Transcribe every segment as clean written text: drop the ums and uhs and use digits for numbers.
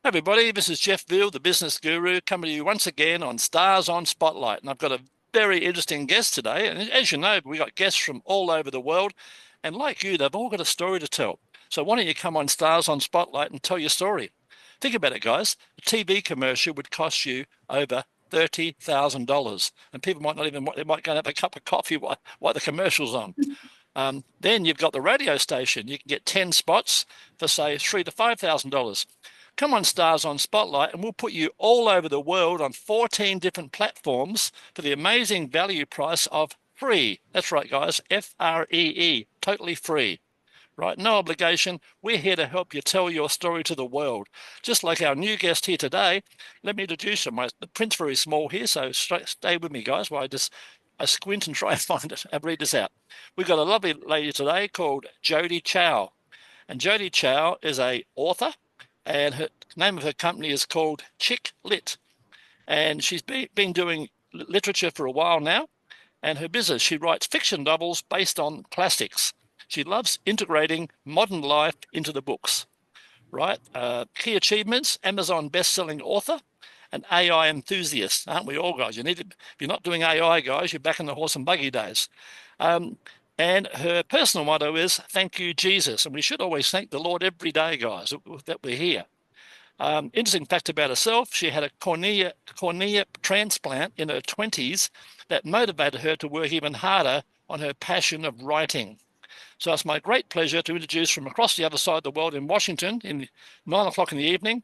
Everybody, this is Jeff Veale, the business guru, coming to you once again on Stars on Spotlight. And I've got a very interesting guest today. And as you know, we got guests from all over the world. And like you, they've all got a story to tell. So why don't you come on Stars on Spotlight and tell your story? Think about it, guys. A TV commercial would cost you over $30,000. And people might not even, they might go and have a cup of coffee while the commercial's on. Then you've got the radio station. You can get 10 spots for, say, $3,000 to $5,000. Come on, Stars on Spotlight, and we'll put you all over the world on 14 different platforms for the amazing value price of free. That's right, guys, FREE, totally free. Right, no obligation. We're here to help you tell your story to the world. Just like our new guest here today, let me introduce him. The print's very small here, so stay with me, guys, while I squint and try and find it and read this out. We've got a lovely lady today called Jodi Chow. And Jodi Chow is an author, and her name of her company is called Chick Lit. And she's been doing literature for a while now. And her business, she writes fiction novels based on classics. She loves integrating modern life into the books, right? Key achievements, Amazon best-selling author, an AI enthusiast, aren't we all, guys? If you're not doing AI, guys, you're back in the horse and buggy days. And her personal motto is, thank you, Jesus. And we should always thank the Lord every day, guys, that we're here. Interesting fact about herself, she had a cornea transplant in her 20s that motivated her to work even harder on her passion of writing. So it's my great pleasure to introduce from across the other side of the world in Washington in 9 o'clock in the evening,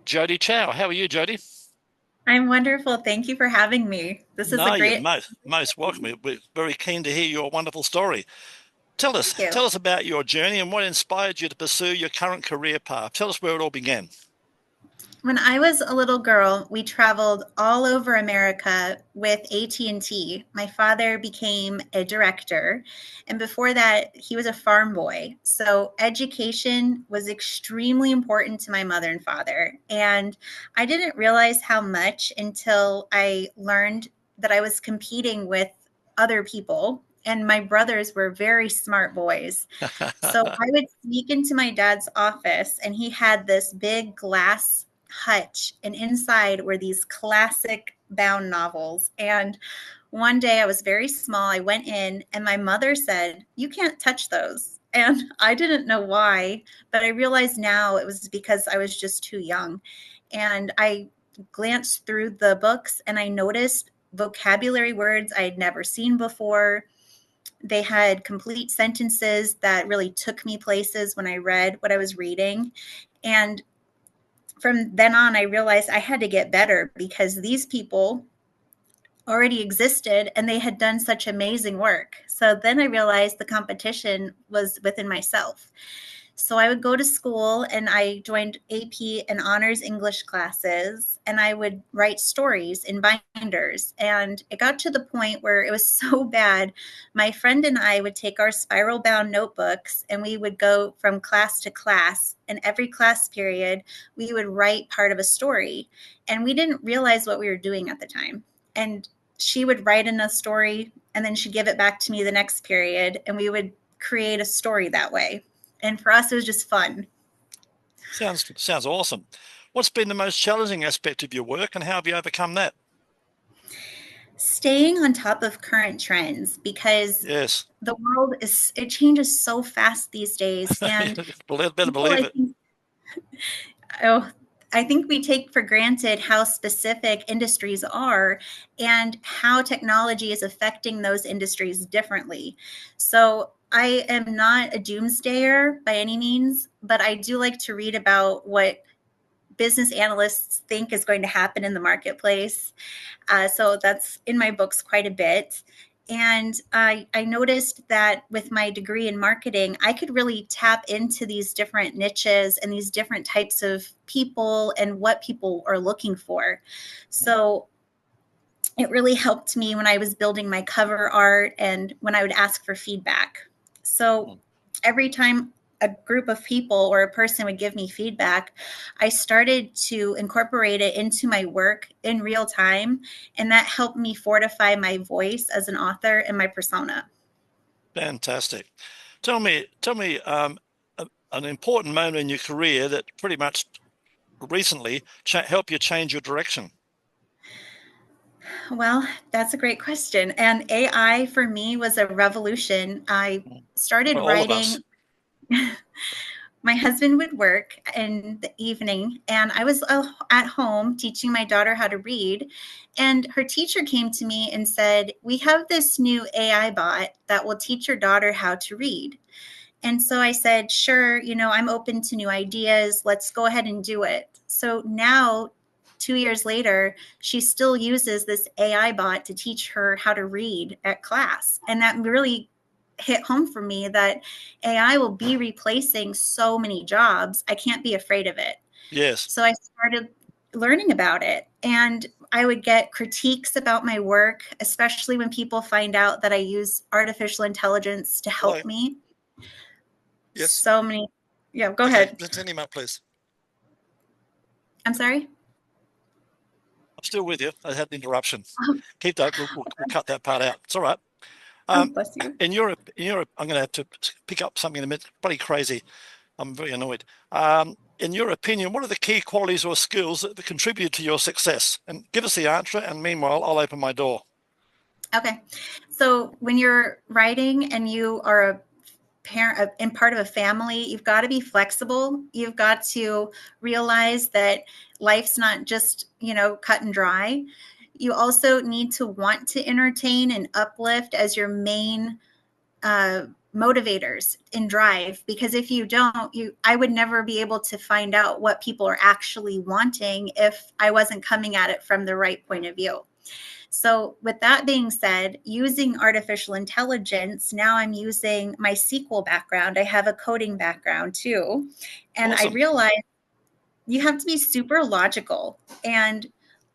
Jodi Chow. How are you, Jodi? I'm wonderful. Thank you for having me. This is a No, you're great. most welcome. We're very keen to hear your wonderful story. Tell us, Thank you. tell us about your journey and what inspired you to pursue your current career path. Tell us where it all began. When I was a little girl, we traveled all over America with AT&T. My father became a director, and before that, he was a farm boy. So education was extremely important to my mother and father. And I didn't realize how much until I learned that I was competing with other people. And my brothers were very smart boys. So I would sneak into my dad's office, and he had this big glass hutch, and inside were these classic bound novels. And one day I was very small. I went in, and my mother said, "You can't touch those." And I didn't know why, but I realize now it was because I was just too young. And I glanced through the books, and I noticed vocabulary words I had never seen before. They had complete sentences that really took me places when I read what I was reading. And from then on, I realized I had to get better because these people already existed and they had done such amazing work. So then I realized the competition was within myself. So I would go to school and I joined AP and honors English classes, and I would write stories in binders. And it got to the point where it was so bad. My friend and I would take our spiral bound notebooks and we would go from class to class. And every class period, we would write part of a story. And we didn't realize what we were doing at the time. And she would write in a story and then she'd give it back to me the next period. And we would create a story that way. And for us, it was just fun. Sounds awesome. What's been the most challenging aspect of your work and how have you overcome that? Staying on top of current trends because Yes. the world it changes so fast these days. And Better people, believe it. oh, I think we take for granted how specific industries are and how technology is affecting those industries differently. So I am not a doomsdayer by any means, but I do like to read about what business analysts think is going to happen in the marketplace. So that's in my books quite a bit. And I noticed that with my degree in marketing, I could really tap into these different niches and these different types of people and what people are looking for. So it really helped me when I was building my cover art and when I would ask for feedback. So every time a group of people or a person would give me feedback, I started to incorporate it into my work in real time. And that helped me fortify my voice as an author and my persona. Fantastic. Tell me, an important moment in your career that pretty much recently help you change your direction? Well, that's a great question. And AI for me was a revolution. I started For all of us. writing. My husband would work in the evening, and I was at home teaching my daughter how to read. And her teacher came to me and said, "We have this new AI bot that will teach your daughter how to read." And so I said, "Sure, I'm open to new ideas. Let's go ahead and do it." So now, 2 years later, she still uses this AI bot to teach her how to read at class. And that really hit home for me that AI will be replacing so many jobs. I can't be afraid of it. Yes. So I started learning about it, and I would get critiques about my work, especially when people find out that I use artificial intelligence to Hello. help me. Yes. So many. Yeah, go Okay. ahead. Send him up, please. I'm sorry. I'm still with you. I had an interruption. Oh, Keep that. We'll cut that part out. It's all right. oh, Um, bless you. I'm going to have to pick up something in a minute. Pretty crazy. I'm very annoyed. In your opinion, what are the key qualities or skills that contribute to your success? And give us the answer. And meanwhile, I'll open my door. Okay. So when you're writing and you are a parent and part of a family, you've got to be flexible. You've got to realize that life's not just, cut and dry. You also need to want to entertain and uplift as your main motivators and drive, because if you don't, I would never be able to find out what people are actually wanting if I wasn't coming at it from the right point of view. So with that being said, using artificial intelligence, now I'm using my SQL background. I have a coding background too. And I Awesome. realized you have to be super logical. And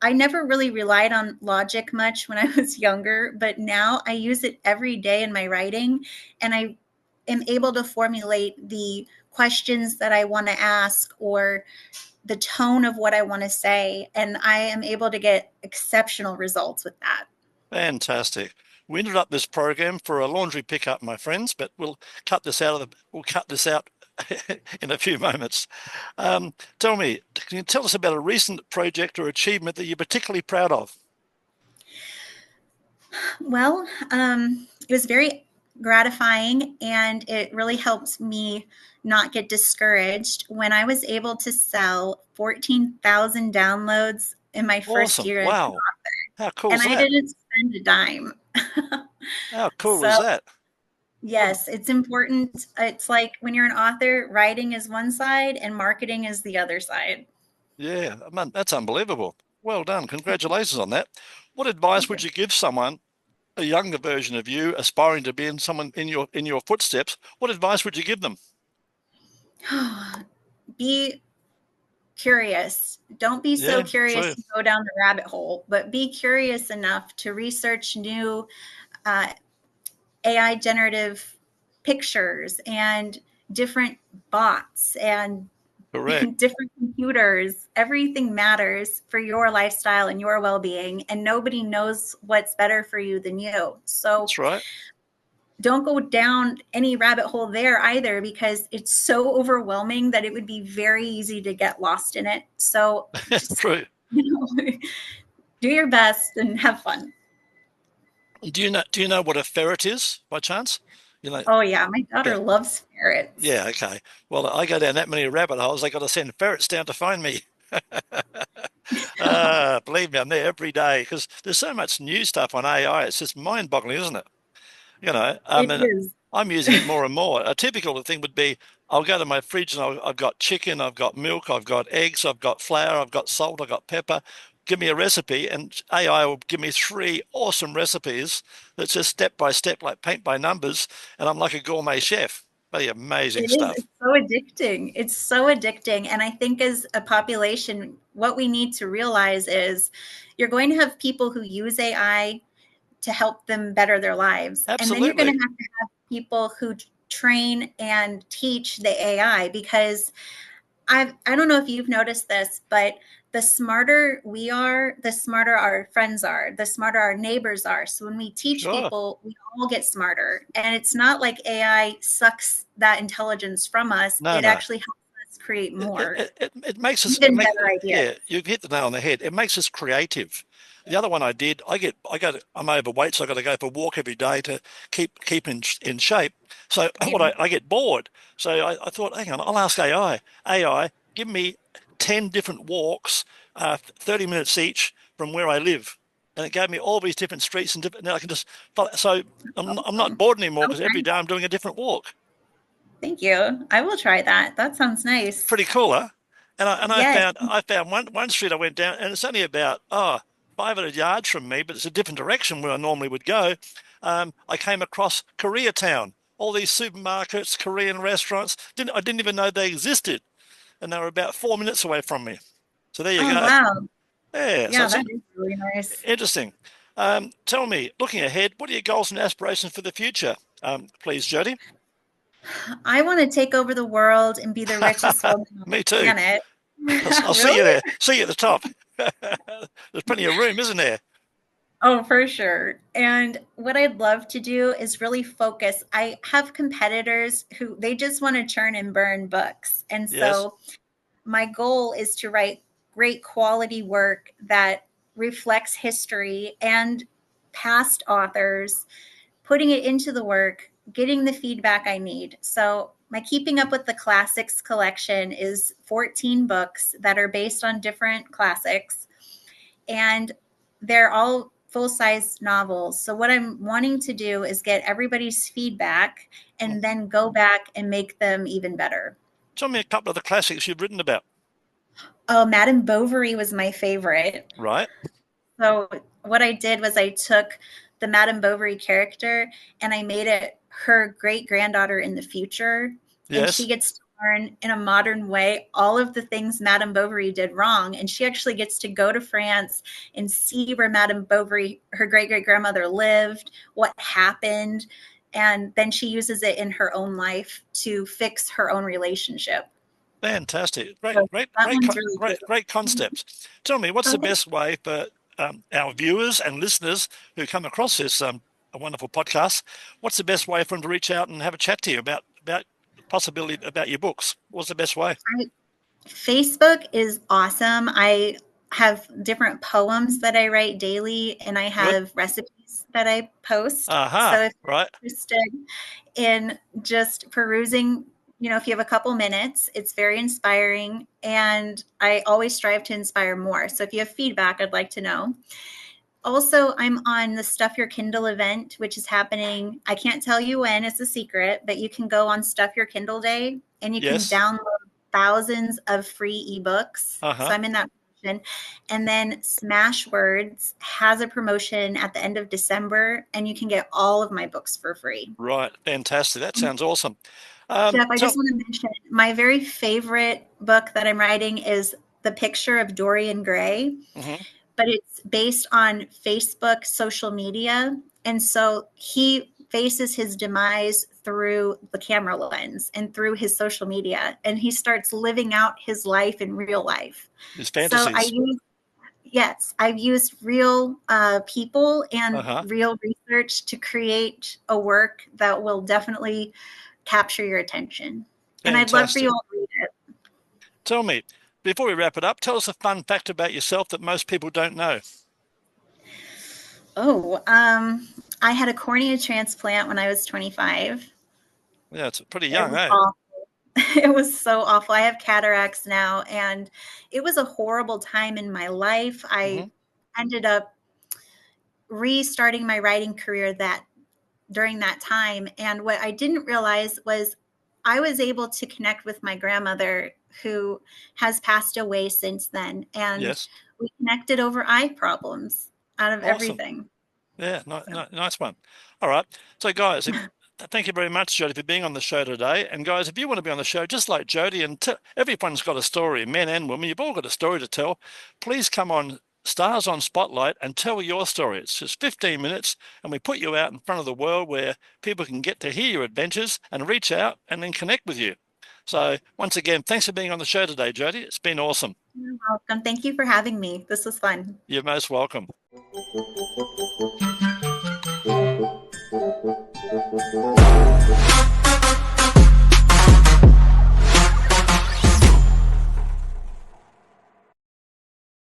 I never really relied on logic much when I was younger, but now I use it every day in my writing. And I am able to formulate the questions that I want to ask or the tone of what I want to say. And I am able to get exceptional results with that. Fantastic. We ended up this program for a laundry pickup, my friends, but we'll cut this out in a few moments. Tell me, can you tell us about a recent project or achievement that you're particularly proud of? Well, it was very gratifying, and it really helped me not get discouraged when I was able to sell 14,000 downloads in my first Awesome. year as an Wow. author, How cool and is I that? didn't spend a dime. How cool is So, that? What? yes, it's important. It's like when you're an author, writing is one side and marketing is the other side. Yeah, man, that's unbelievable. Well done. Congratulations on that. What advice Thank would you. you give someone, a younger version of you, aspiring to be in someone in your footsteps? What advice would you give them? Be curious. Don't be so Yeah, curious true. to go down the rabbit hole, but be curious enough to research new uh, AI generative pictures and different bots and Correct. different computers. Everything matters for your lifestyle and your well being, and nobody knows what's better for you than you. So That's right. don't go down any rabbit hole there either, because it's so overwhelming that it would be very easy to get lost in it. So just, True. do your best and have fun. Do you know what a ferret is by chance? You know, Oh, yeah. My daughter yeah. loves ferrets. Yeah, okay. Well, I go down that many rabbit holes, they got to send ferrets down to find me. Believe me, I'm there every day because there's so much new stuff on AI. It's just mind-boggling, isn't it? It And is. I'm using it more and more. A typical thing would be I'll go to my fridge and I've got chicken, I've got milk, I've got eggs, I've got flour, I've got salt, I've got pepper. Give me a recipe, and AI will give me three awesome recipes that's just step by step, like paint by numbers, and I'm like a gourmet chef. Very amazing It is. stuff. It's so addicting. It's so addicting. And I think as a population, what we need to realize is you're going to have people who use AI to help them better their lives. And then you're going Absolutely. to have people who train and teach the AI, because I don't know if you've noticed this, but the smarter we are, the smarter our friends are, the smarter our neighbors are. So when we teach Sure. people, we all get smarter. And it's not like AI sucks that intelligence from us. No, It no. actually helps us create more, it makes us even better ideas. Yeah, you've hit the nail on the head. It makes us creative. The other one I did, I'm overweight, so I got to go for a walk every day to keep in shape. So I get bored. So I thought, hang on, I'll ask AI. AI, give me 10 different walks, 30 minutes each from where I live. And it gave me all these different streets and different. Now I can just follow. So I'm not bored anymore because every day I'm doing a different walk. Thank you. I will try that. That sounds nice. Pretty cool, huh? And Yes. I found one street I went down, and it's only about 500 yards from me, but it's a different direction where I normally would go. I came across Koreatown, all these supermarkets, Korean restaurants. I didn't even know they existed, and they were about 4 minutes away from me. So there you go. Wow. Yeah, Yeah, that is really nice. Interesting. Tell me, looking ahead, what are your goals and aspirations for the future? Please, Jodi. I want to take over the world and be the richest woman on Me the too. planet. I'll see you there. See you at the top. There's plenty of room, isn't there? Oh, for sure. And what I'd love to do is really focus. I have competitors who they just want to churn and burn books. And so my goal is to write great quality work that reflects history and past authors, putting it into the work, getting the feedback I need. So my Keeping Up with the Classics collection is 14 books that are based on different classics, and they're all full-size novels. So what I'm wanting to do is get everybody's feedback and then go back and make them even better. Tell me a couple of the classics you've written about. Oh, Madame Bovary was my favorite. Right. So what I did was I took the Madame Bovary character and I made it her great-granddaughter in the future. Yes. And she gets to learn in a modern way all of the things Madame Bovary did wrong. And she actually gets to go to France and see where Madame Bovary, her great-great-grandmother, lived, what happened. And then she uses it in her own life to fix her own relationship. Fantastic. Great concepts. Tell me, what's the best way for our viewers and listeners who come across this a wonderful podcast? What's the best way for them to reach out and have a chat to you about possibility about your books? What's the best way? Facebook is awesome. I have different poems that I write daily, and I have recipes that I post. So if you're interested in just perusing, if you have a couple minutes, it's very inspiring, and I always strive to inspire more. So if you have feedback, I'd like to know. Also, I'm on the Stuff Your Kindle event, which is happening. I can't tell you when, it's a secret, but you can go on Stuff Your Kindle Day and you can download thousands of free ebooks. So I'm in that promotion. And then Smashwords has a promotion at the end of December, and you can get all of my books for free. Right. Fantastic. That sounds awesome. Jeff, I just want to mention my very favorite book that I'm writing is The Picture of Dorian Gray. But it's based on Facebook social media. And so he faces his demise through the camera lens and through his social media. And he starts living out his life in real life. His fantasies. So I've used real people and real research to create a work that will definitely capture your attention. Fantastic. And I'd love for you all to read it. Tell me, before we wrap it up, tell us a fun fact about yourself that most people don't know. I had a cornea transplant when I was 25. Yeah, it's pretty young, eh? It was so awful. I have cataracts now, and it was a horrible time in my life. I ended up restarting my writing career during that time. And what I didn't realize was I was able to connect with my grandmother, who has passed away since then. And we connected over eye problems out of everything. Yeah, nice one. All right. So guys, thank you very much, Jodi, for being on the show today. And guys, if you want to be on the show, just like Jodi, and everyone's got a story, men and women, you've all got a story to tell. Please come on Stars on Spotlight and tell your story. It's just 15 minutes, and we put you out in front of the world where people can get to hear your adventures and reach out and then connect with you. So once again, thanks for being on the show today, Jodi. It's been awesome. You're welcome. Thank you for having me. This was fun. You're most welcome.